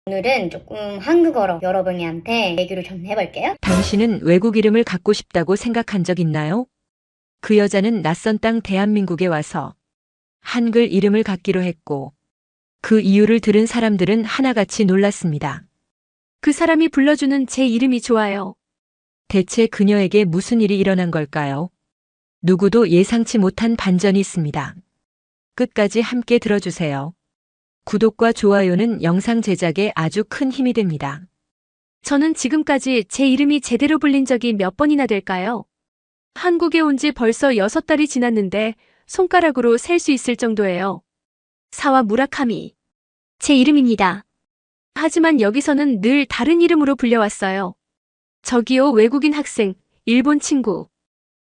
오늘은 조금 한국어로 여러분이한테 얘기를 좀 해볼게요. 당신은 외국 이름을 갖고 싶다고 생각한 적 있나요? 그 여자는 낯선 땅 대한민국에 와서 한글 이름을 갖기로 했고 그 이유를 들은 사람들은 하나같이 놀랐습니다. 그 사람이 불러주는 제 이름이 좋아요. 대체 그녀에게 무슨 일이 일어난 걸까요? 누구도 예상치 못한 반전이 있습니다. 끝까지 함께 들어주세요. 구독과 좋아요는 영상 제작에 아주 큰 힘이 됩니다. 저는 지금까지 제 이름이 제대로 불린 적이 몇 번이나 될까요? 한국에 온 지 벌써 6달이 지났는데 손가락으로 셀 수 있을 정도예요. 사와 무라카미. 제 이름입니다. 하지만 여기서는 늘 다른 이름으로 불려왔어요. 저기요, 외국인 학생, 일본 친구.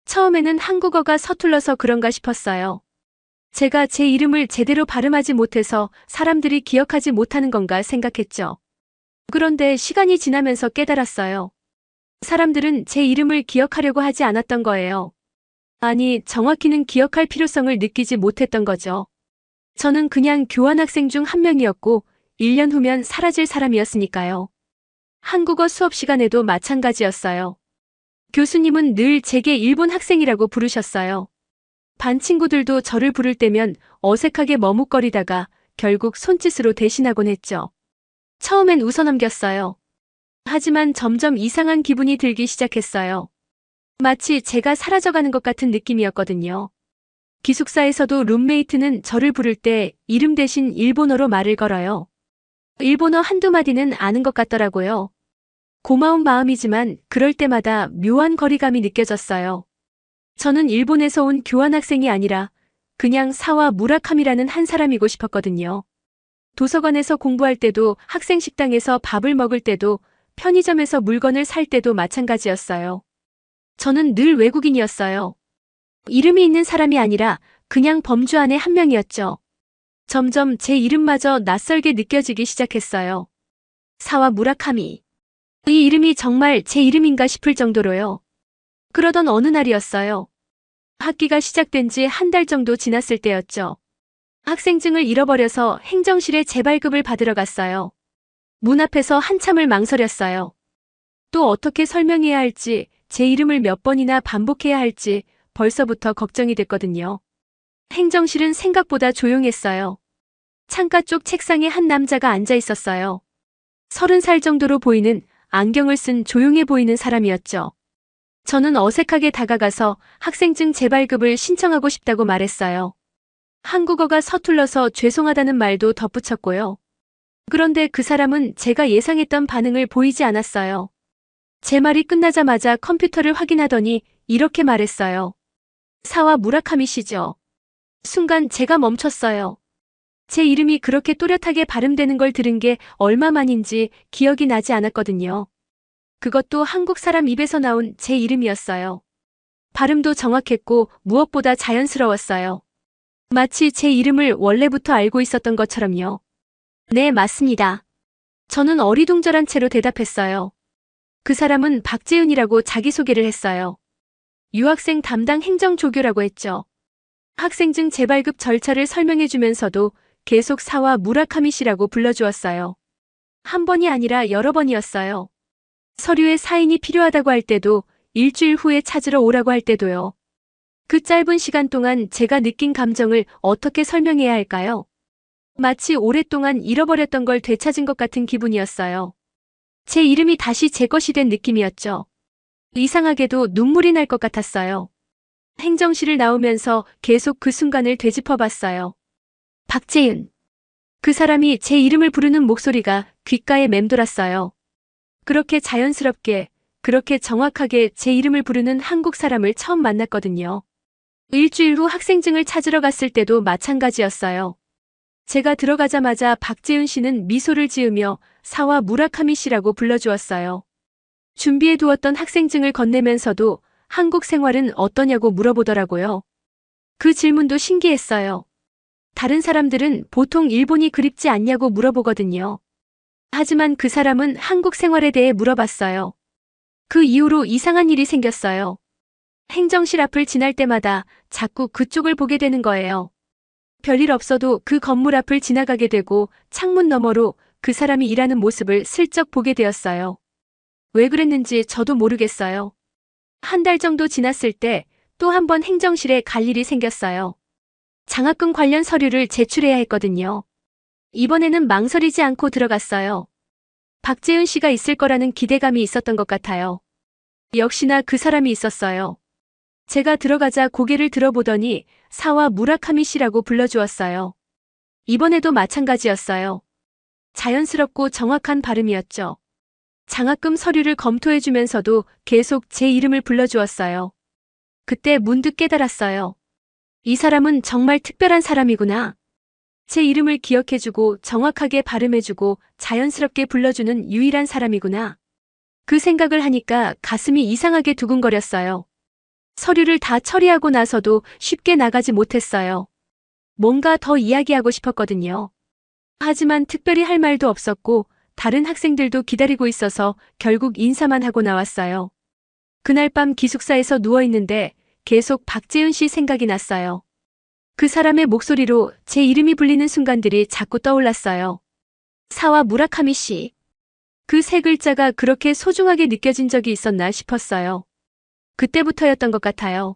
처음에는 한국어가 서툴러서 그런가 싶었어요. 제가 제 이름을 제대로 발음하지 못해서 사람들이 기억하지 못하는 건가 생각했죠. 그런데 시간이 지나면서 깨달았어요. 사람들은 제 이름을 기억하려고 하지 않았던 거예요. 아니, 정확히는 기억할 필요성을 느끼지 못했던 거죠. 저는 그냥 교환학생 중 한 명이었고 1년 후면 사라질 사람이었으니까요. 한국어 수업 시간에도 마찬가지였어요. 교수님은 늘 제게 일본 학생이라고 부르셨어요. 반 친구들도 저를 부를 때면 어색하게 머뭇거리다가 결국 손짓으로 대신하곤 했죠. 처음엔 웃어넘겼어요. 하지만 점점 이상한 기분이 들기 시작했어요. 마치 제가 사라져가는 것 같은 느낌이었거든요. 기숙사에서도 룸메이트는 저를 부를 때 이름 대신 일본어로 말을 걸어요. 일본어 한두 마디는 아는 것 같더라고요. 고마운 마음이지만 그럴 때마다 묘한 거리감이 느껴졌어요. 저는 일본에서 온 교환학생이 아니라 그냥 사와 무라카미라는 한 사람이고 싶었거든요. 도서관에서 공부할 때도, 학생 식당에서 밥을 먹을 때도, 편의점에서 물건을 살 때도 마찬가지였어요. 저는 늘 외국인이었어요. 이름이 있는 사람이 아니라 그냥 범주 안의 한 명이었죠. 점점 제 이름마저 낯설게 느껴지기 시작했어요. 사와 무라카미. 이 이름이 정말 제 이름인가 싶을 정도로요. 그러던 어느 날이었어요. 학기가 시작된 지 한 달 정도 지났을 때였죠. 학생증을 잃어버려서 행정실에 재발급을 받으러 갔어요. 문 앞에서 한참을 망설였어요. 또 어떻게 설명해야 할지, 제 이름을 몇 번이나 반복해야 할지 벌써부터 걱정이 됐거든요. 행정실은 생각보다 조용했어요. 창가 쪽 책상에 한 남자가 앉아 있었어요. 30살 정도로 보이는, 안경을 쓴 조용해 보이는 사람이었죠. 저는 어색하게 다가가서 학생증 재발급을 신청하고 싶다고 말했어요. 한국어가 서툴러서 죄송하다는 말도 덧붙였고요. 그런데 그 사람은 제가 예상했던 반응을 보이지 않았어요. 제 말이 끝나자마자 컴퓨터를 확인하더니 이렇게 말했어요. 사와 무라카미 씨죠. 순간 제가 멈췄어요. 제 이름이 그렇게 또렷하게 발음되는 걸 들은 게 얼마만인지 기억이 나지 않았거든요. 그것도 한국 사람 입에서 나온 제 이름이었어요. 발음도 정확했고 무엇보다 자연스러웠어요. 마치 제 이름을 원래부터 알고 있었던 것처럼요. 네, 맞습니다. 저는 어리둥절한 채로 대답했어요. 그 사람은 박재윤이라고 자기소개를 했어요. 유학생 담당 행정조교라고 했죠. 학생증 재발급 절차를 설명해주면서도 계속 사와 무라카미 씨라고 불러주었어요. 한 번이 아니라 여러 번이었어요. 서류에 사인이 필요하다고 할 때도, 일주일 후에 찾으러 오라고 할 때도요. 그 짧은 시간 동안 제가 느낀 감정을 어떻게 설명해야 할까요? 마치 오랫동안 잃어버렸던 걸 되찾은 것 같은 기분이었어요. 제 이름이 다시 제 것이 된 느낌이었죠. 이상하게도 눈물이 날 것 같았어요. 행정실을 나오면서 계속 그 순간을 되짚어봤어요. 박재윤. 그 사람이 제 이름을 부르는 목소리가 귓가에 맴돌았어요. 그렇게 자연스럽게, 그렇게 정확하게 제 이름을 부르는 한국 사람을 처음 만났거든요. 일주일 후 학생증을 찾으러 갔을 때도 마찬가지였어요. 제가 들어가자마자 박재윤 씨는 미소를 지으며 사와 무라카미 씨라고 불러주었어요. 준비해 두었던 학생증을 건네면서도 한국 생활은 어떠냐고 물어보더라고요. 그 질문도 신기했어요. 다른 사람들은 보통 일본이 그립지 않냐고 물어보거든요. 하지만 그 사람은 한국 생활에 대해 물어봤어요. 그 이후로 이상한 일이 생겼어요. 행정실 앞을 지날 때마다 자꾸 그쪽을 보게 되는 거예요. 별일 없어도 그 건물 앞을 지나가게 되고 창문 너머로 그 사람이 일하는 모습을 슬쩍 보게 되었어요. 왜 그랬는지 저도 모르겠어요. 한 달 정도 지났을 때 또 한 번 행정실에 갈 일이 생겼어요. 장학금 관련 서류를 제출해야 했거든요. 이번에는 망설이지 않고 들어갔어요. 박재은 씨가 있을 거라는 기대감이 있었던 것 같아요. 역시나 그 사람이 있었어요. 제가 들어가자 고개를 들어보더니 사와 무라카미 씨라고 불러주었어요. 이번에도 마찬가지였어요. 자연스럽고 정확한 발음이었죠. 장학금 서류를 검토해주면서도 계속 제 이름을 불러주었어요. 그때 문득 깨달았어요. 이 사람은 정말 특별한 사람이구나. 제 이름을 기억해주고 정확하게 발음해주고 자연스럽게 불러주는 유일한 사람이구나. 그 생각을 하니까 가슴이 이상하게 두근거렸어요. 서류를 다 처리하고 나서도 쉽게 나가지 못했어요. 뭔가 더 이야기하고 싶었거든요. 하지만 특별히 할 말도 없었고 다른 학생들도 기다리고 있어서 결국 인사만 하고 나왔어요. 그날 밤 기숙사에서 누워있는데 계속 박재은 씨 생각이 났어요. 그 사람의 목소리로 제 이름이 불리는 순간들이 자꾸 떠올랐어요. 사와 무라카미 씨. 그 세 글자가 그렇게 소중하게 느껴진 적이 있었나 싶었어요. 그때부터였던 것 같아요.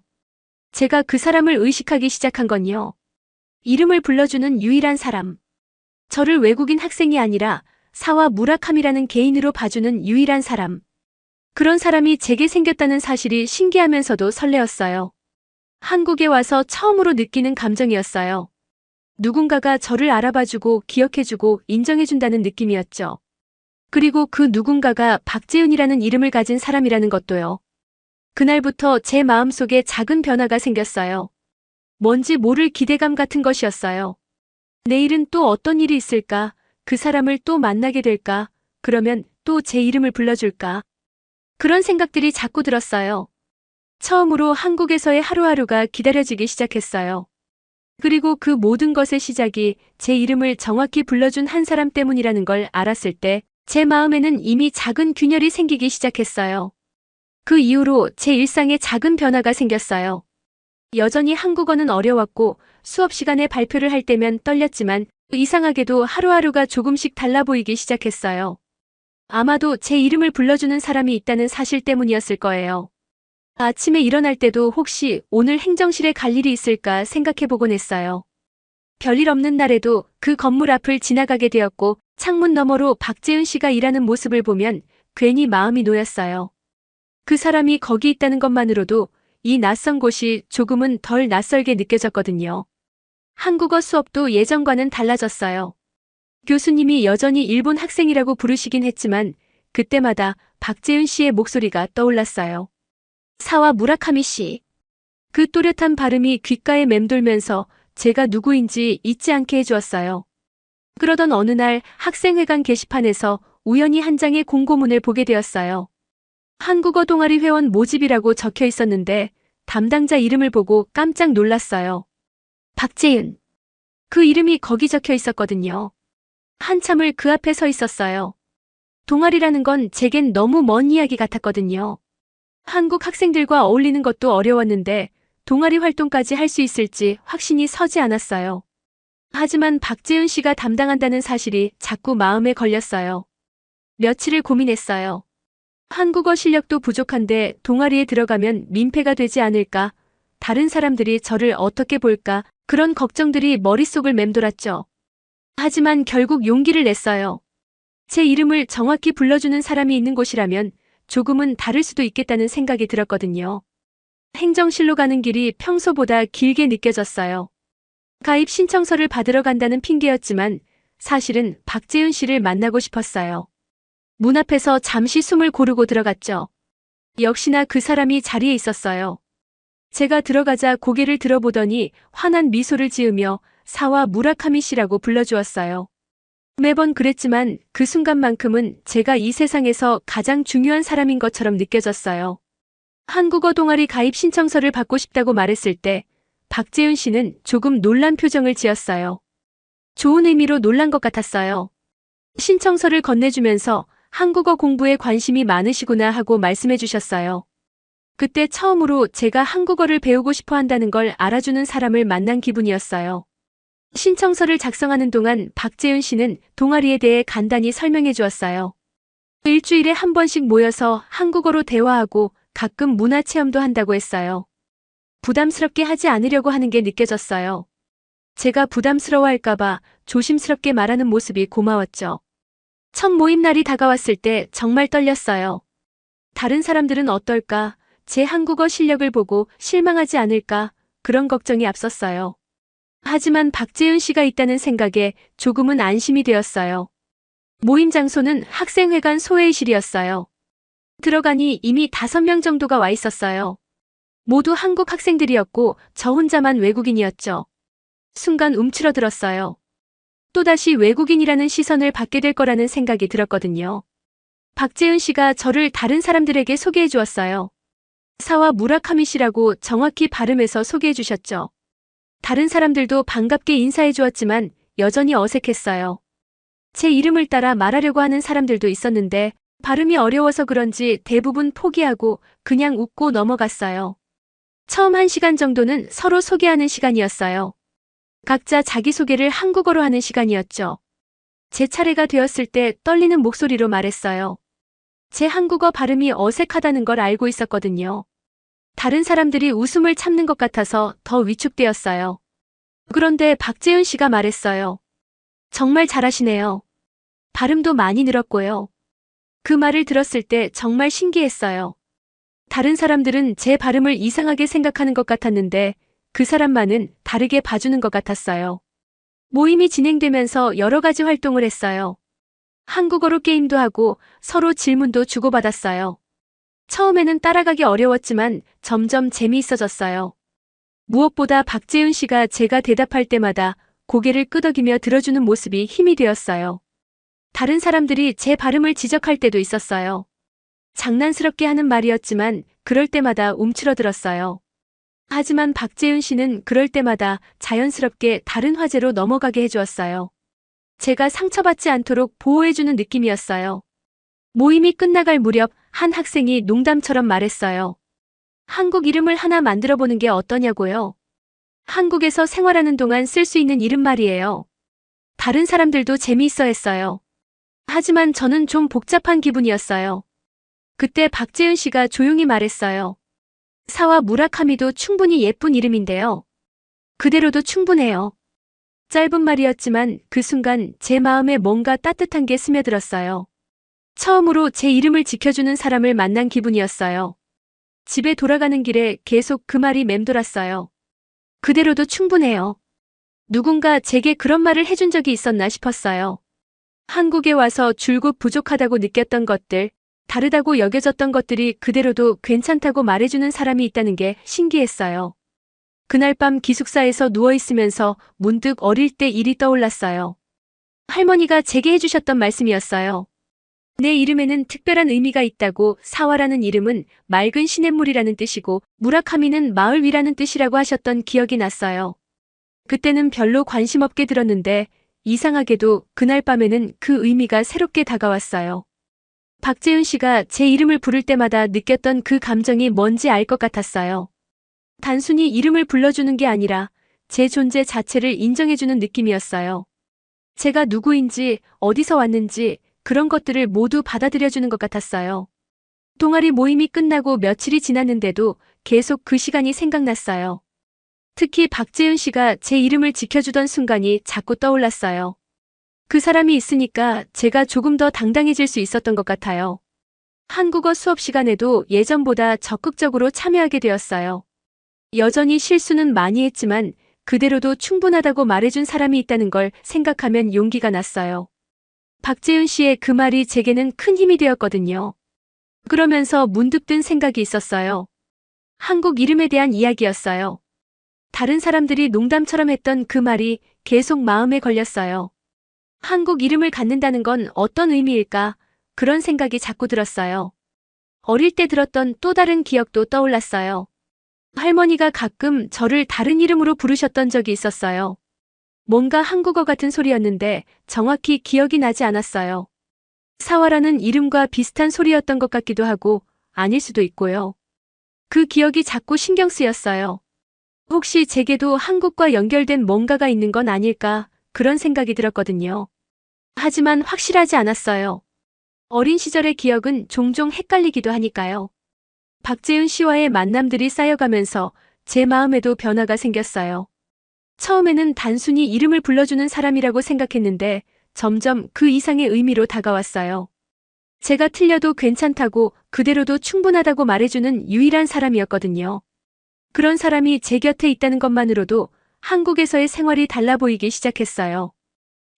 제가 그 사람을 의식하기 시작한 건요. 이름을 불러주는 유일한 사람. 저를 외국인 학생이 아니라 사와 무라카미라는 개인으로 봐주는 유일한 사람. 그런 사람이 제게 생겼다는 사실이 신기하면서도 설레었어요. 한국에 와서 처음으로 느끼는 감정이었어요. 누군가가 저를 알아봐주고 기억해주고 인정해준다는 느낌이었죠. 그리고 그 누군가가 박재은이라는 이름을 가진 사람이라는 것도요. 그날부터 제 마음속에 작은 변화가 생겼어요. 뭔지 모를 기대감 같은 것이었어요. 내일은 또 어떤 일이 있을까? 그 사람을 또 만나게 될까? 그러면 또 제 이름을 불러줄까? 그런 생각들이 자꾸 들었어요. 처음으로 한국에서의 하루하루가 기다려지기 시작했어요. 그리고 그 모든 것의 시작이 제 이름을 정확히 불러준 한 사람 때문이라는 걸 알았을 때 제 마음에는 이미 작은 균열이 생기기 시작했어요. 그 이후로 제 일상에 작은 변화가 생겼어요. 여전히 한국어는 어려웠고 수업 시간에 발표를 할 때면 떨렸지만 이상하게도 하루하루가 조금씩 달라 보이기 시작했어요. 아마도 제 이름을 불러주는 사람이 있다는 사실 때문이었을 거예요. 아침에 일어날 때도 혹시 오늘 행정실에 갈 일이 있을까 생각해보곤 했어요. 별일 없는 날에도 그 건물 앞을 지나가게 되었고 창문 너머로 박재은 씨가 일하는 모습을 보면 괜히 마음이 놓였어요. 그 사람이 거기 있다는 것만으로도 이 낯선 곳이 조금은 덜 낯설게 느껴졌거든요. 한국어 수업도 예전과는 달라졌어요. 교수님이 여전히 일본 학생이라고 부르시긴 했지만 그때마다 박재은 씨의 목소리가 떠올랐어요. 사와 무라카미 씨. 그 또렷한 발음이 귓가에 맴돌면서 제가 누구인지 잊지 않게 해주었어요. 그러던 어느 날 학생회관 게시판에서 우연히 한 장의 공고문을 보게 되었어요. 한국어 동아리 회원 모집이라고 적혀 있었는데 담당자 이름을 보고 깜짝 놀랐어요. 박재은. 그 이름이 거기 적혀 있었거든요. 한참을 그 앞에 서 있었어요. 동아리라는 건 제겐 너무 먼 이야기 같았거든요. 한국 학생들과 어울리는 것도 어려웠는데 동아리 활동까지 할 수 있을지 확신이 서지 않았어요. 하지만 박재은 씨가 담당한다는 사실이 자꾸 마음에 걸렸어요. 며칠을 고민했어요. 한국어 실력도 부족한데 동아리에 들어가면 민폐가 되지 않을까? 다른 사람들이 저를 어떻게 볼까? 그런 걱정들이 머릿속을 맴돌았죠. 하지만 결국 용기를 냈어요. 제 이름을 정확히 불러주는 사람이 있는 곳이라면 조금은 다를 수도 있겠다는 생각이 들었거든요. 행정실로 가는 길이 평소보다 길게 느껴졌어요. 가입 신청서를 받으러 간다는 핑계였지만 사실은 박재은 씨를 만나고 싶었어요. 문 앞에서 잠시 숨을 고르고 들어갔죠. 역시나 그 사람이 자리에 있었어요. 제가 들어가자 고개를 들어보더니 환한 미소를 지으며 사와 무라카미 씨라고 불러주었어요. 매번 그랬지만 그 순간만큼은 제가 이 세상에서 가장 중요한 사람인 것처럼 느껴졌어요. 한국어 동아리 가입 신청서를 받고 싶다고 말했을 때 박재은 씨는 조금 놀란 표정을 지었어요. 좋은 의미로 놀란 것 같았어요. 신청서를 건네주면서 한국어 공부에 관심이 많으시구나 하고 말씀해 주셨어요. 그때 처음으로 제가 한국어를 배우고 싶어 한다는 걸 알아주는 사람을 만난 기분이었어요. 신청서를 작성하는 동안 박재윤 씨는 동아리에 대해 간단히 설명해 주었어요. 일주일에 한 번씩 모여서 한국어로 대화하고 가끔 문화체험도 한다고 했어요. 부담스럽게 하지 않으려고 하는 게 느껴졌어요. 제가 부담스러워할까봐 조심스럽게 말하는 모습이 고마웠죠. 첫 모임 날이 다가왔을 때 정말 떨렸어요. 다른 사람들은 어떨까, 제 한국어 실력을 보고 실망하지 않을까, 그런 걱정이 앞섰어요. 하지만 박재윤 씨가 있다는 생각에 조금은 안심이 되었어요. 모임 장소는 학생회관 소회의실이었어요. 들어가니 이미 5명 정도가 와 있었어요. 모두 한국 학생들이었고 저 혼자만 외국인이었죠. 순간 움츠러들었어요. 또다시 외국인이라는 시선을 받게 될 거라는 생각이 들었거든요. 박재윤 씨가 저를 다른 사람들에게 소개해 주었어요. 사와 무라카미 씨라고 정확히 발음해서 소개해 주셨죠. 다른 사람들도 반갑게 인사해 주었지만 여전히 어색했어요. 제 이름을 따라 말하려고 하는 사람들도 있었는데 발음이 어려워서 그런지 대부분 포기하고 그냥 웃고 넘어갔어요. 처음 1시간 정도는 서로 소개하는 시간이었어요. 각자 자기소개를 한국어로 하는 시간이었죠. 제 차례가 되었을 때 떨리는 목소리로 말했어요. 제 한국어 발음이 어색하다는 걸 알고 있었거든요. 다른 사람들이 웃음을 참는 것 같아서 더 위축되었어요. 그런데 박재윤 씨가 말했어요. 정말 잘하시네요. 발음도 많이 늘었고요. 그 말을 들었을 때 정말 신기했어요. 다른 사람들은 제 발음을 이상하게 생각하는 것 같았는데 그 사람만은 다르게 봐주는 것 같았어요. 모임이 진행되면서 여러 가지 활동을 했어요. 한국어로 게임도 하고 서로 질문도 주고받았어요. 처음에는 따라가기 어려웠지만 점점 재미있어졌어요. 무엇보다 박재윤 씨가 제가 대답할 때마다 고개를 끄덕이며 들어주는 모습이 힘이 되었어요. 다른 사람들이 제 발음을 지적할 때도 있었어요. 장난스럽게 하는 말이었지만 그럴 때마다 움츠러들었어요. 하지만 박재윤 씨는 그럴 때마다 자연스럽게 다른 화제로 넘어가게 해주었어요. 제가 상처받지 않도록 보호해주는 느낌이었어요. 모임이 끝나갈 무렵 한 학생이 농담처럼 말했어요. 한국 이름을 하나 만들어보는 게 어떠냐고요? 한국에서 생활하는 동안 쓸 수 있는 이름 말이에요. 다른 사람들도 재미있어 했어요. 하지만 저는 좀 복잡한 기분이었어요. 그때 박재윤 씨가 조용히 말했어요. 사와 무라카미도 충분히 예쁜 이름인데요. 그대로도 충분해요. 짧은 말이었지만 그 순간 제 마음에 뭔가 따뜻한 게 스며들었어요. 처음으로 제 이름을 지켜주는 사람을 만난 기분이었어요. 집에 돌아가는 길에 계속 그 말이 맴돌았어요. 그대로도 충분해요. 누군가 제게 그런 말을 해준 적이 있었나 싶었어요. 한국에 와서 줄곧 부족하다고 느꼈던 것들, 다르다고 여겨졌던 것들이 그대로도 괜찮다고 말해주는 사람이 있다는 게 신기했어요. 그날 밤 기숙사에서 누워있으면서 문득 어릴 때 일이 떠올랐어요. 할머니가 제게 해주셨던 말씀이었어요. 내 이름에는 특별한 의미가 있다고. 사와라는 이름은 맑은 시냇물이라는 뜻이고 무라카미는 마을 위라는 뜻이라고 하셨던 기억이 났어요. 그때는 별로 관심 없게 들었는데 이상하게도 그날 밤에는 그 의미가 새롭게 다가왔어요. 박재윤 씨가 제 이름을 부를 때마다 느꼈던 그 감정이 뭔지 알 것 같았어요. 단순히 이름을 불러주는 게 아니라 제 존재 자체를 인정해주는 느낌이었어요. 제가 누구인지, 어디서 왔는지 그런 것들을 모두 받아들여주는 것 같았어요. 동아리 모임이 끝나고 며칠이 지났는데도 계속 그 시간이 생각났어요. 특히 박재윤 씨가 제 이름을 지켜주던 순간이 자꾸 떠올랐어요. 그 사람이 있으니까 제가 조금 더 당당해질 수 있었던 것 같아요. 한국어 수업 시간에도 예전보다 적극적으로 참여하게 되었어요. 여전히 실수는 많이 했지만 그대로도 충분하다고 말해준 사람이 있다는 걸 생각하면 용기가 났어요. 박재윤 씨의 그 말이 제게는 큰 힘이 되었거든요. 그러면서 문득 든 생각이 있었어요. 한국 이름에 대한 이야기였어요. 다른 사람들이 농담처럼 했던 그 말이 계속 마음에 걸렸어요. 한국 이름을 갖는다는 건 어떤 의미일까? 그런 생각이 자꾸 들었어요. 어릴 때 들었던 또 다른 기억도 떠올랐어요. 할머니가 가끔 저를 다른 이름으로 부르셨던 적이 있었어요. 뭔가 한국어 같은 소리였는데 정확히 기억이 나지 않았어요. 사와라는 이름과 비슷한 소리였던 것 같기도 하고 아닐 수도 있고요. 그 기억이 자꾸 신경 쓰였어요. 혹시 제게도 한국과 연결된 뭔가가 있는 건 아닐까 그런 생각이 들었거든요. 하지만 확실하지 않았어요. 어린 시절의 기억은 종종 헷갈리기도 하니까요. 박재윤 씨와의 만남들이 쌓여가면서 제 마음에도 변화가 생겼어요. 처음에는 단순히 이름을 불러주는 사람이라고 생각했는데 점점 그 이상의 의미로 다가왔어요. 제가 틀려도 괜찮다고 그대로도 충분하다고 말해주는 유일한 사람이었거든요. 그런 사람이 제 곁에 있다는 것만으로도 한국에서의 생활이 달라 보이기 시작했어요.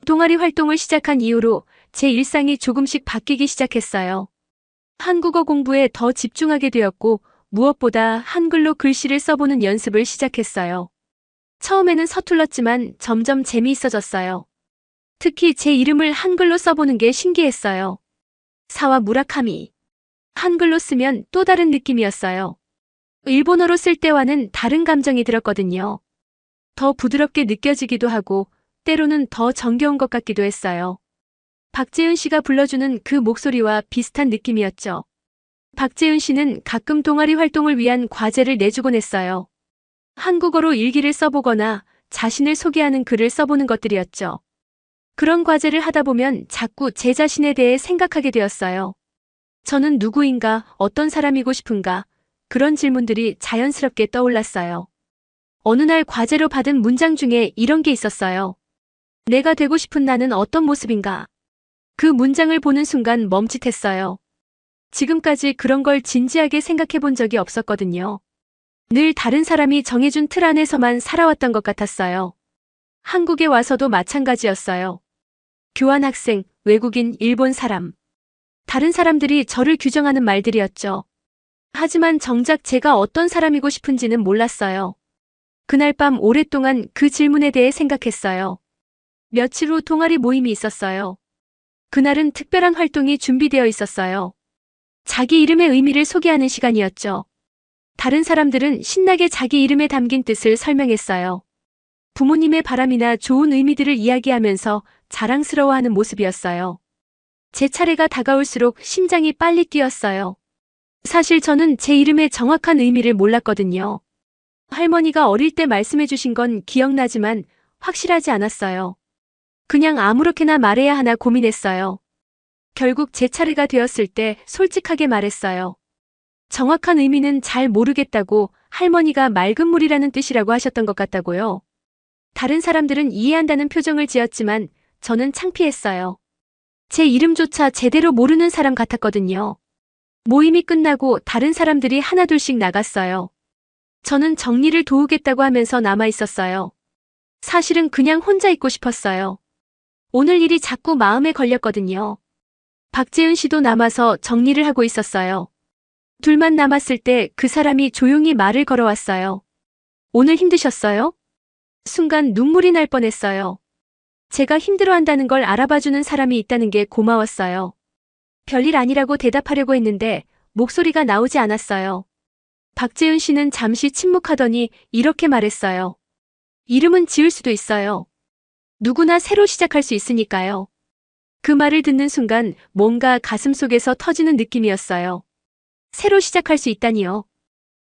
동아리 활동을 시작한 이후로 제 일상이 조금씩 바뀌기 시작했어요. 한국어 공부에 더 집중하게 되었고 무엇보다 한글로 글씨를 써보는 연습을 시작했어요. 처음에는 서툴렀지만 점점 재미있어졌어요. 특히 제 이름을 한글로 써보는 게 신기했어요. 사와 무라카미. 한글로 쓰면 또 다른 느낌이었어요. 일본어로 쓸 때와는 다른 감정이 들었거든요. 더 부드럽게 느껴지기도 하고 때로는 더 정겨운 것 같기도 했어요. 박재윤 씨가 불러주는 그 목소리와 비슷한 느낌이었죠. 박재윤 씨는 가끔 동아리 활동을 위한 과제를 내주곤 했어요. 한국어로 일기를 써보거나 자신을 소개하는 글을 써보는 것들이었죠. 그런 과제를 하다 보면 자꾸 제 자신에 대해 생각하게 되었어요. 저는 누구인가, 어떤 사람이고 싶은가, 그런 질문들이 자연스럽게 떠올랐어요. 어느 날 과제로 받은 문장 중에 이런 게 있었어요. 내가 되고 싶은 나는 어떤 모습인가? 그 문장을 보는 순간 멈칫했어요. 지금까지 그런 걸 진지하게 생각해 본 적이 없었거든요. 늘 다른 사람이 정해준 틀 안에서만 살아왔던 것 같았어요. 한국에 와서도 마찬가지였어요. 교환학생, 외국인, 일본 사람. 다른 사람들이 저를 규정하는 말들이었죠. 하지만 정작 제가 어떤 사람이고 싶은지는 몰랐어요. 그날 밤 오랫동안 그 질문에 대해 생각했어요. 며칠 후 동아리 모임이 있었어요. 그날은 특별한 활동이 준비되어 있었어요. 자기 이름의 의미를 소개하는 시간이었죠. 다른 사람들은 신나게 자기 이름에 담긴 뜻을 설명했어요. 부모님의 바람이나 좋은 의미들을 이야기하면서 자랑스러워하는 모습이었어요. 제 차례가 다가올수록 심장이 빨리 뛰었어요. 사실 저는 제 이름의 정확한 의미를 몰랐거든요. 할머니가 어릴 때 말씀해 주신 건 기억나지만 확실하지 않았어요. 그냥 아무렇게나 말해야 하나 고민했어요. 결국 제 차례가 되었을 때 솔직하게 말했어요. 정확한 의미는 잘 모르겠다고 할머니가 맑은 물이라는 뜻이라고 하셨던 것 같다고요. 다른 사람들은 이해한다는 표정을 지었지만 저는 창피했어요. 제 이름조차 제대로 모르는 사람 같았거든요. 모임이 끝나고 다른 사람들이 하나둘씩 나갔어요. 저는 정리를 도우겠다고 하면서 남아 있었어요. 사실은 그냥 혼자 있고 싶었어요. 오늘 일이 자꾸 마음에 걸렸거든요. 박재은 씨도 남아서 정리를 하고 있었어요. 둘만 남았을 때 그 사람이 조용히 말을 걸어왔어요. 오늘 힘드셨어요? 순간 눈물이 날 뻔했어요. 제가 힘들어한다는 걸 알아봐주는 사람이 있다는 게 고마웠어요. 별일 아니라고 대답하려고 했는데 목소리가 나오지 않았어요. 박재윤 씨는 잠시 침묵하더니 이렇게 말했어요. 이름은 지을 수도 있어요. 누구나 새로 시작할 수 있으니까요. 그 말을 듣는 순간 뭔가 가슴속에서 터지는 느낌이었어요. 새로 시작할 수 있다니요.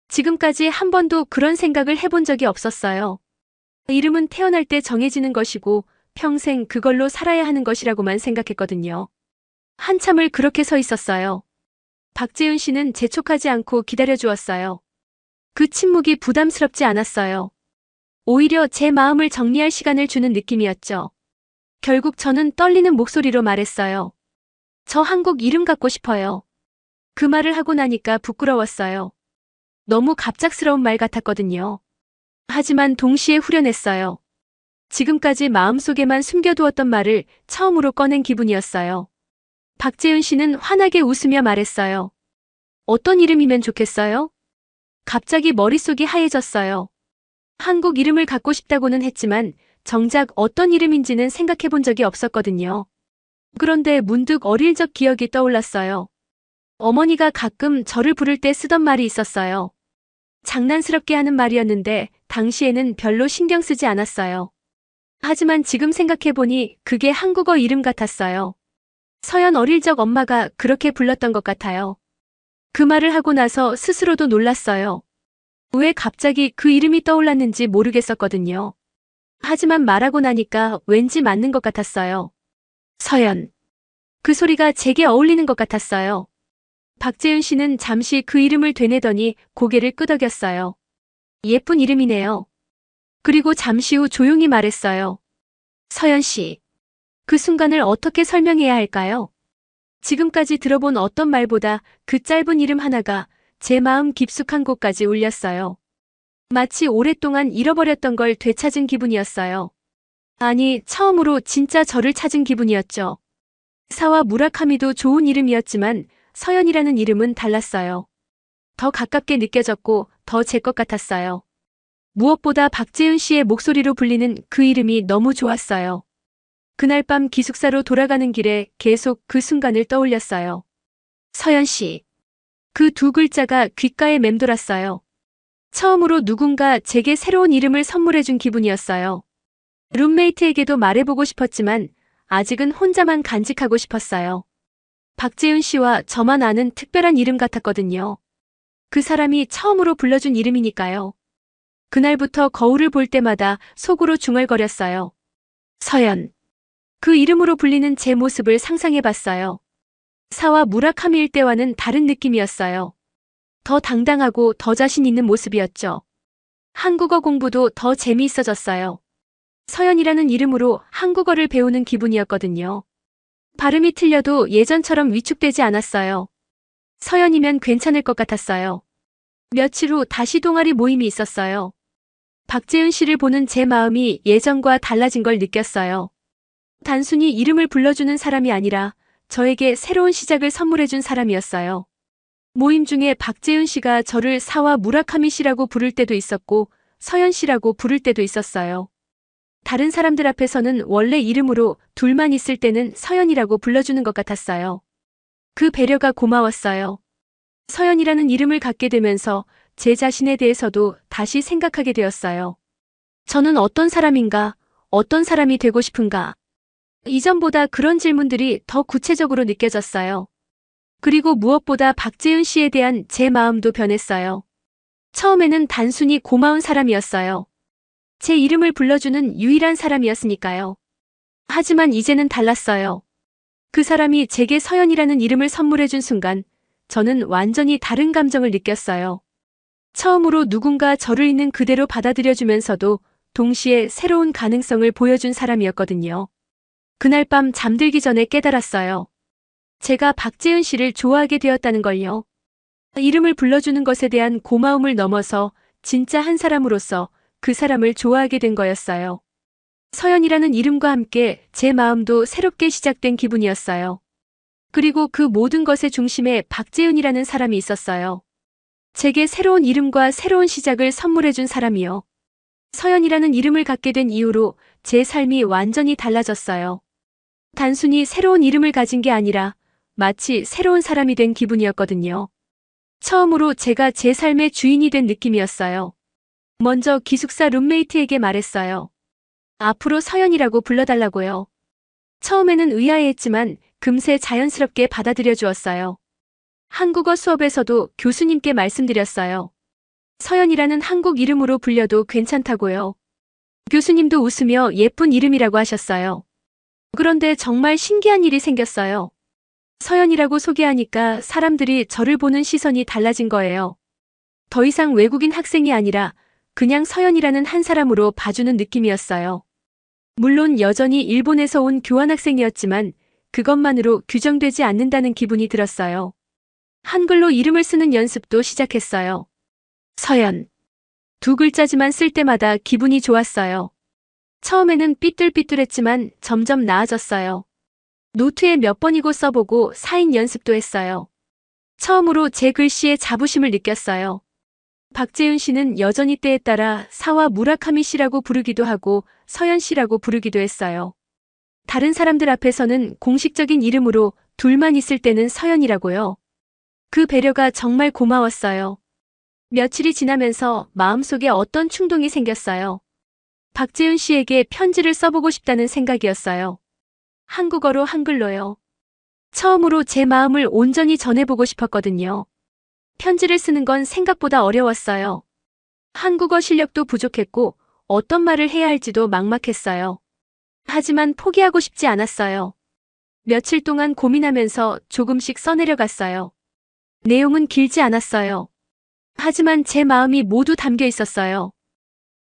지금까지 한 번도 그런 생각을 해본 적이 없었어요. 이름은 태어날 때 정해지는 것이고 평생 그걸로 살아야 하는 것이라고만 생각했거든요. 한참을 그렇게 서 있었어요. 박재윤 씨는 재촉하지 않고 기다려주었어요. 그 침묵이 부담스럽지 않았어요. 오히려 제 마음을 정리할 시간을 주는 느낌이었죠. 결국 저는 떨리는 목소리로 말했어요. 저 한국 이름 갖고 싶어요. 그 말을 하고 나니까 부끄러웠어요. 너무 갑작스러운 말 같았거든요. 하지만 동시에 후련했어요. 지금까지 마음속에만 숨겨두었던 말을 처음으로 꺼낸 기분이었어요. 박재윤 씨는 환하게 웃으며 말했어요. 어떤 이름이면 좋겠어요? 갑자기 머릿속이 하얘졌어요. 한국 이름을 갖고 싶다고는 했지만 정작 어떤 이름인지는 생각해 본 적이 없었거든요. 그런데 문득 어릴 적 기억이 떠올랐어요. 어머니가 가끔 저를 부를 때 쓰던 말이 있었어요. 장난스럽게 하는 말이었는데 당시에는 별로 신경 쓰지 않았어요. 하지만 지금 생각해보니 그게 한국어 이름 같았어요. 서연 어릴 적 엄마가 그렇게 불렀던 것 같아요. 그 말을 하고 나서 스스로도 놀랐어요. 왜 갑자기 그 이름이 떠올랐는지 모르겠었거든요. 하지만 말하고 나니까 왠지 맞는 것 같았어요. 서연. 그 소리가 제게 어울리는 것 같았어요. 박재윤 씨는 잠시 그 이름을 되뇌더니 고개를 끄덕였어요. 예쁜 이름이네요. 그리고 잠시 후 조용히 말했어요. 서연 씨. 그 순간을 어떻게 설명해야 할까요? 지금까지 들어본 어떤 말보다 그 짧은 이름 하나가 제 마음 깊숙한 곳까지 울렸어요. 마치 오랫동안 잃어버렸던 걸 되찾은 기분이었어요. 아니, 처음으로 진짜 저를 찾은 기분이었죠. 사와 무라카미도 좋은 이름이었지만 서연이라는 이름은 달랐어요. 더 가깝게 느껴졌고 더 제 것 같았어요. 무엇보다 박재윤 씨의 목소리로 불리는 그 이름이 너무 좋았어요. 그날 밤 기숙사로 돌아가는 길에 계속 그 순간을 떠올렸어요. 서연 씨. 그 두 글자가 귓가에 맴돌았어요. 처음으로 누군가 제게 새로운 이름을 선물해준 기분이었어요. 룸메이트에게도 말해보고 싶었지만 아직은 혼자만 간직하고 싶었어요. 박재윤 씨와 저만 아는 특별한 이름 같았거든요. 그 사람이 처음으로 불러준 이름이니까요. 그날부터 거울을 볼 때마다 속으로 중얼거렸어요. 서연. 그 이름으로 불리는 제 모습을 상상해봤어요. 사와 무라카미일 때와는 다른 느낌이었어요. 더 당당하고 더 자신 있는 모습이었죠. 한국어 공부도 더 재미있어졌어요. 서연이라는 이름으로 한국어를 배우는 기분이었거든요. 발음이 틀려도 예전처럼 위축되지 않았어요. 서연이면 괜찮을 것 같았어요. 며칠 후 다시 동아리 모임이 있었어요. 박재윤 씨를 보는 제 마음이 예전과 달라진 걸 느꼈어요. 단순히 이름을 불러주는 사람이 아니라 저에게 새로운 시작을 선물해준 사람이었어요. 모임 중에 박재윤 씨가 저를 사와 무라카미 씨라고 부를 때도 있었고 서연 씨라고 부를 때도 있었어요. 다른 사람들 앞에서는 원래 이름으로 둘만 있을 때는 서연이라고 불러주는 것 같았어요. 그 배려가 고마웠어요. 서연이라는 이름을 갖게 되면서 제 자신에 대해서도 다시 생각하게 되었어요. 저는 어떤 사람인가, 어떤 사람이 되고 싶은가. 이전보다 그런 질문들이 더 구체적으로 느껴졌어요. 그리고 무엇보다 박재윤 씨에 대한 제 마음도 변했어요. 처음에는 단순히 고마운 사람이었어요. 제 이름을 불러주는 유일한 사람이었으니까요. 하지만 이제는 달랐어요. 그 사람이 제게 서연이라는 이름을 선물해준 순간 저는 완전히 다른 감정을 느꼈어요. 처음으로 누군가 저를 있는 그대로 받아들여주면서도 동시에 새로운 가능성을 보여준 사람이었거든요. 그날 밤 잠들기 전에 깨달았어요. 제가 박재윤 씨를 좋아하게 되었다는 걸요. 이름을 불러주는 것에 대한 고마움을 넘어서 진짜 한 사람으로서 그 사람을 좋아하게 된 거였어요. 서연이라는 이름과 함께 제 마음도 새롭게 시작된 기분이었어요. 그리고 그 모든 것의 중심에 박재윤이라는 사람이 있었어요. 제게 새로운 이름과 새로운 시작을 선물해준 사람이요. 서연이라는 이름을 갖게 된 이후로 제 삶이 완전히 달라졌어요. 단순히 새로운 이름을 가진 게 아니라 마치 새로운 사람이 된 기분이었거든요. 처음으로 제가 제 삶의 주인이 된 느낌이었어요. 먼저 기숙사 룸메이트에게 말했어요. 앞으로 서연이라고 불러달라고요. 처음에는 의아해했지만 금세 자연스럽게 받아들여 주었어요. 한국어 수업에서도 교수님께 말씀드렸어요. 서연이라는 한국 이름으로 불려도 괜찮다고요. 교수님도 웃으며 예쁜 이름이라고 하셨어요. 그런데 정말 신기한 일이 생겼어요. 서연이라고 소개하니까 사람들이 저를 보는 시선이 달라진 거예요. 더 이상 외국인 학생이 아니라 그냥 서연이라는 한 사람으로 봐주는 느낌이었어요. 물론 여전히 일본에서 온 교환학생이었지만 그것만으로 규정되지 않는다는 기분이 들었어요. 한글로 이름을 쓰는 연습도 시작했어요. 서연. 두 글자지만 쓸 때마다 기분이 좋았어요. 처음에는 삐뚤삐뚤했지만 점점 나아졌어요. 노트에 몇 번이고 써보고 사인 연습도 했어요. 처음으로 제 글씨에 자부심을 느꼈어요. 박재윤 씨는 여전히 때에 따라 사와 무라카미 씨라고 부르기도 하고 서연 씨라고 부르기도 했어요. 다른 사람들 앞에서는 공식적인 이름으로 둘만 있을 때는 서연이라고요. 그 배려가 정말 고마웠어요. 며칠이 지나면서 마음속에 어떤 충동이 생겼어요. 박재윤 씨에게 편지를 써보고 싶다는 생각이었어요. 한국어로 한글로요. 처음으로 제 마음을 온전히 전해보고 싶었거든요. 편지를 쓰는 건 생각보다 어려웠어요. 한국어 실력도 부족했고 어떤 말을 해야 할지도 막막했어요. 하지만 포기하고 싶지 않았어요. 며칠 동안 고민하면서 조금씩 써내려갔어요. 내용은 길지 않았어요. 하지만 제 마음이 모두 담겨 있었어요.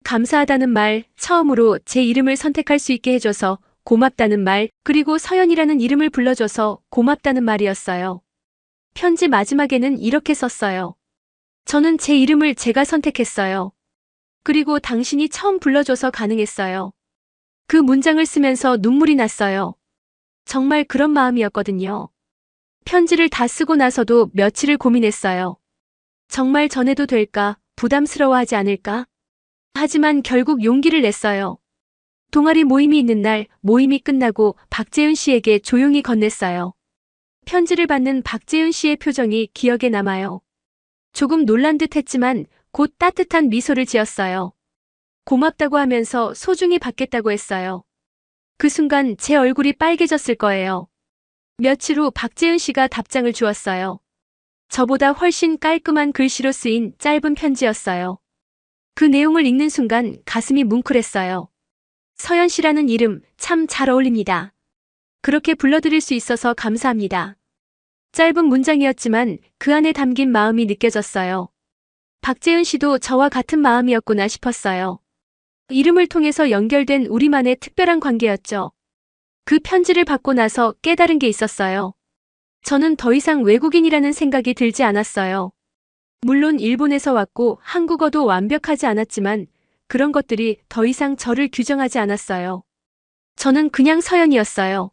감사하다는 말, 처음으로 제 이름을 선택할 수 있게 해줘서 고맙다는 말, 그리고 서연이라는 이름을 불러줘서 고맙다는 말이었어요. 편지 마지막에는 이렇게 썼어요. 저는 제 이름을 제가 선택했어요. 그리고 당신이 처음 불러줘서 가능했어요. 그 문장을 쓰면서 눈물이 났어요. 정말 그런 마음이었거든요. 편지를 다 쓰고 나서도 며칠을 고민했어요. 정말 전해도 될까? 부담스러워하지 않을까? 하지만 결국 용기를 냈어요. 동아리 모임이 있는 날, 모임이 끝나고 박재윤 씨에게 조용히 건넸어요. 편지를 받는 박재윤 씨의 표정이 기억에 남아요. 조금 놀란 듯 했지만 곧 따뜻한 미소를 지었어요. 고맙다고 하면서 소중히 받겠다고 했어요. 그 순간 제 얼굴이 빨개졌을 거예요. 며칠 후 박재윤 씨가 답장을 주었어요. 저보다 훨씬 깔끔한 글씨로 쓰인 짧은 편지였어요. 그 내용을 읽는 순간 가슴이 뭉클했어요. 서연 씨라는 이름 참 잘 어울립니다. 그렇게 불러드릴 수 있어서 감사합니다. 짧은 문장이었지만 그 안에 담긴 마음이 느껴졌어요. 박재윤 씨도 저와 같은 마음이었구나 싶었어요. 이름을 통해서 연결된 우리만의 특별한 관계였죠. 그 편지를 받고 나서 깨달은 게 있었어요. 저는 더 이상 외국인이라는 생각이 들지 않았어요. 물론 일본에서 왔고 한국어도 완벽하지 않았지만 그런 것들이 더 이상 저를 규정하지 않았어요. 저는 그냥 서연이었어요.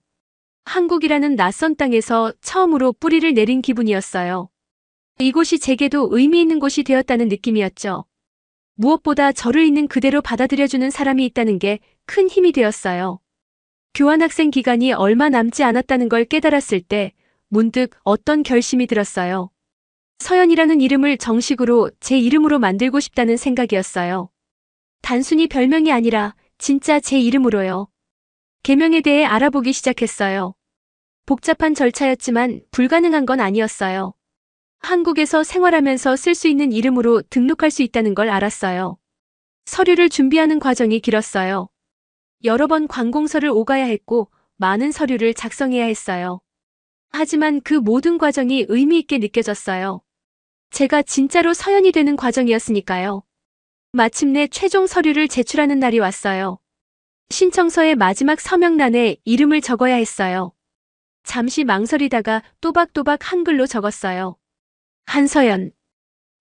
한국이라는 낯선 땅에서 처음으로 뿌리를 내린 기분이었어요. 이곳이 제게도 의미 있는 곳이 되었다는 느낌이었죠. 무엇보다 저를 있는 그대로 받아들여주는 사람이 있다는 게 큰 힘이 되었어요. 교환학생 기간이 얼마 남지 않았다는 걸 깨달았을 때 문득 어떤 결심이 들었어요. 서연이라는 이름을 정식으로 제 이름으로 만들고 싶다는 생각이었어요. 단순히 별명이 아니라 진짜 제 이름으로요. 계명에 대해 알아보기 시작했어요. 복잡한 절차였지만 불가능한 건 아니었어요. 한국에서 생활하면서 쓸 수 있는 이름으로 등록할 수 있다는 걸 알았어요. 서류를 준비하는 과정이 길었어요. 여러 번 관공서를 오가야 했고 많은 서류를 작성해야 했어요. 하지만 그 모든 과정이 의미 있게 느껴졌어요. 제가 진짜로 서연이 되는 과정이었으니까요. 마침내 최종 서류를 제출하는 날이 왔어요. 신청서의 마지막 서명란에 이름을 적어야 했어요. 잠시 망설이다가 또박또박 한글로 적었어요. 한서연.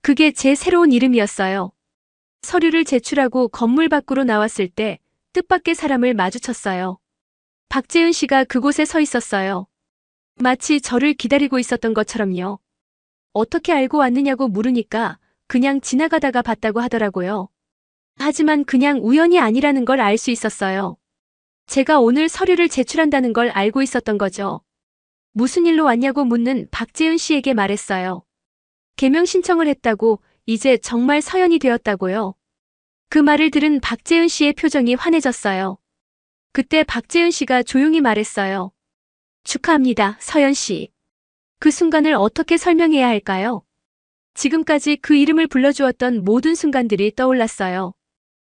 그게 제 새로운 이름이었어요. 서류를 제출하고 건물 밖으로 나왔을 때 뜻밖의 사람을 마주쳤어요. 박재윤 씨가 그곳에 서 있었어요. 마치 저를 기다리고 있었던 것처럼요. 어떻게 알고 왔느냐고 물으니까 그냥 지나가다가 봤다고 하더라고요. 하지만 그냥 우연이 아니라는 걸 알 수 있었어요. 제가 오늘 서류를 제출한다는 걸 알고 있었던 거죠. 무슨 일로 왔냐고 묻는 박재윤 씨에게 말했어요. 개명 신청을 했다고, 이제 정말 서연이 되었다고요. 그 말을 들은 박재윤 씨의 표정이 환해졌어요. 그때 박재윤 씨가 조용히 말했어요. 축하합니다, 서연 씨. 그 순간을 어떻게 설명해야 할까요? 지금까지 그 이름을 불러주었던 모든 순간들이 떠올랐어요.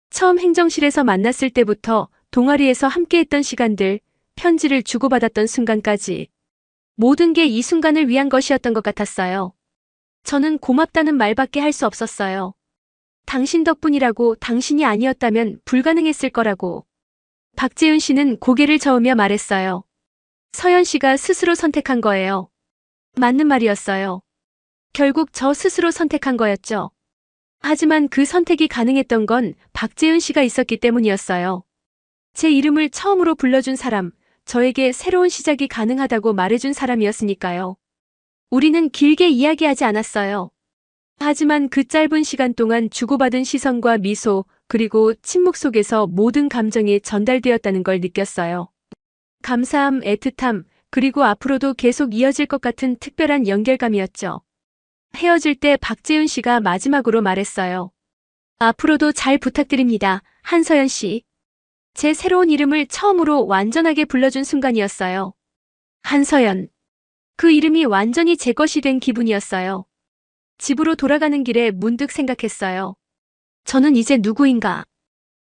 처음 행정실에서 만났을 때부터 동아리에서 함께했던 시간들, 편지를 주고받았던 순간까지. 모든 게 이 순간을 위한 것이었던 것 같았어요. 저는 고맙다는 말밖에 할 수 없었어요. 당신 덕분이라고, 당신이 아니었다면 불가능했을 거라고. 박재윤 씨는 고개를 저으며 말했어요. 서연 씨가 스스로 선택한 거예요. 맞는 말이었어요. 결국 저 스스로 선택한 거였죠. 하지만 그 선택이 가능했던 건 박재윤 씨가 있었기 때문이었어요. 제 이름을 처음으로 불러준 사람, 저에게 새로운 시작이 가능하다고 말해준 사람이었으니까요. 우리는 길게 이야기하지 않았어요. 하지만 그 짧은 시간 동안 주고받은 시선과 미소, 그리고 침묵 속에서 모든 감정이 전달되었다는 걸 느꼈어요. 감사함, 애틋함, 그리고 앞으로도 계속 이어질 것 같은 특별한 연결감이었죠. 헤어질 때 박재윤 씨가 마지막으로 말했어요. 앞으로도 잘 부탁드립니다, 한서연 씨. 제 새로운 이름을 처음으로 완전하게 불러준 순간이었어요. 한서연. 그 이름이 완전히 제 것이 된 기분이었어요. 집으로 돌아가는 길에 문득 생각했어요. 저는 이제 누구인가?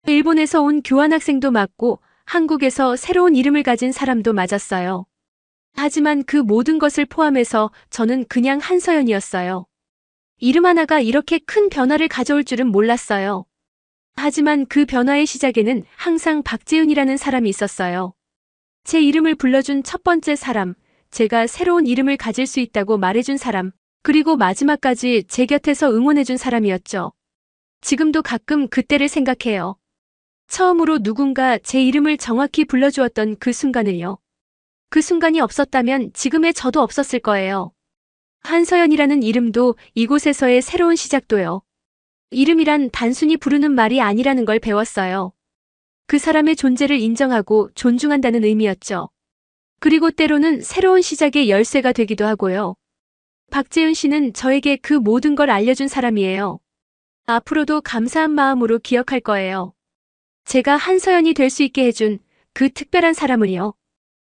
일본에서 온 교환학생도 맞고 한국에서 새로운 이름을 가진 사람도 맞았어요. 하지만 그 모든 것을 포함해서 저는 그냥 한서연이었어요. 이름 하나가 이렇게 큰 변화를 가져올 줄은 몰랐어요. 하지만 그 변화의 시작에는 항상 박재윤이라는 사람이 있었어요. 제 이름을 불러준 첫 번째 사람, 제가 새로운 이름을 가질 수 있다고 말해준 사람, 그리고 마지막까지 제 곁에서 응원해준 사람이었죠. 지금도 가끔 그때를 생각해요. 처음으로 누군가 제 이름을 정확히 불러주었던 그 순간을요. 그 순간이 없었다면 지금의 저도 없었을 거예요. 한서연이라는 이름도 이곳에서의 새로운 시작도요. 이름이란 단순히 부르는 말이 아니라는 걸 배웠어요. 그 사람의 존재를 인정하고 존중한다는 의미였죠. 그리고 때로는 새로운 시작의 열쇠가 되기도 하고요. 박재윤 씨는 저에게 그 모든 걸 알려준 사람이에요. 앞으로도 감사한 마음으로 기억할 거예요. 제가 한서연이 될 수 있게 해준 그 특별한 사람을요.